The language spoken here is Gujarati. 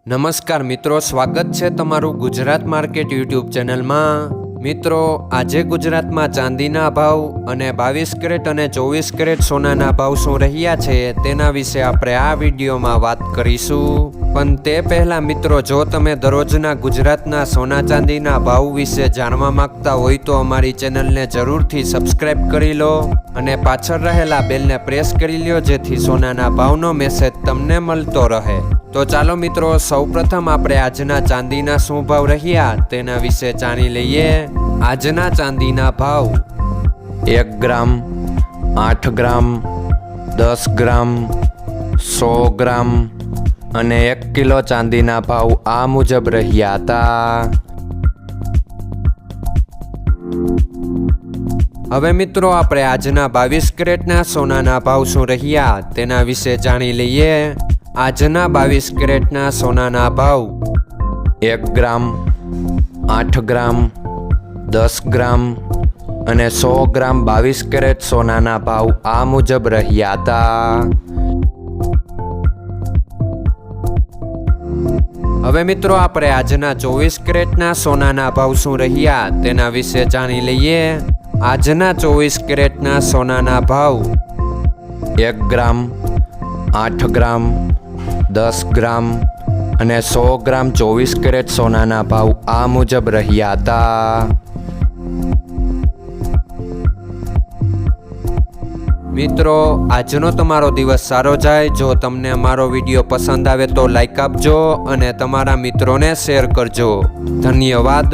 નમસ્કાર મિત્રો, સ્વાગત છે તમારું ગુજરાત માર્કેટ યુટ્યુબ ચેનલમાં। મિત્રો, આજે ગુજરાતમાં ચાંદીના ભાવ અને 22 કેરેટ અને 24 કેરેટ સોનાના ભાવ શું રહ્યા છે તેના વિશે આપણે આ વિડીયોમાં વાત કરીશું। પણ તે પહેલાં મિત્રો, જો તમે દરરોજના ગુજરાતના સોના ચાંદીના ભાવ વિશે જાણવા માંગતા હોય તો અમારી ચેનલને જરૂરથી સબસ્ક્રાઈબ કરી લો અને પાછળ રહેલા બેલને પ્રેસ કરી લો, જેથી સોનાના ભાવનો મેસેજ તમને મળતો રહે। તો ચાલો મિત્રો, સૌપ્રથમ આપણે આજના ચાંદીના શું ભાવ રહ્યા તેના વિશે જાણી લઈએ। આજના ચાંદીના ભાવ 1 ગ્રામ, 8 ગ્રામ, 10 ગ્રામ, 100 ગ્રામ અને 1 કિલો ચાંદીના ભાવ આ મુજબ રહ્યા હતા। હવે મિત્રો, આપણે આજના 22 કેરેટના સોનાના ભાવ શું રહ્યા તેના વિશે જાણી લઈએ। આજના 22 કેરેટના સોનાના ભાવ 1 ગ્રામ, 8 ગ્રામ, 10 ગ્રામ અને 100 ગ્રામ 22 કેરેટ સોનાના ભાવ આ મુજબ રહ્યા હતા। હવે મિત્રો, આપણે આજના 24 કેરેટના સોનાના ભાવ શું રહ્યા તેના વિશે જાણી લઈએ। આજના 24 કેરેટના સોનાના ભાવ 1 ગ્રામ, 8 ગ્રામ, 10 ગ્રામ અને 100 ગ્રામ 24 કેરેટ સોનાના ભાવ આ મુજબ રહ્યા હતા। મિત્રો, આજનો તમારો દિવસ સારો જાય। જો તમને અમારો વિડીયો પસંદ આવે તો લાઈક આપજો અને તમારા મિત્રોને શેર કરજો। ધન્યવાદ।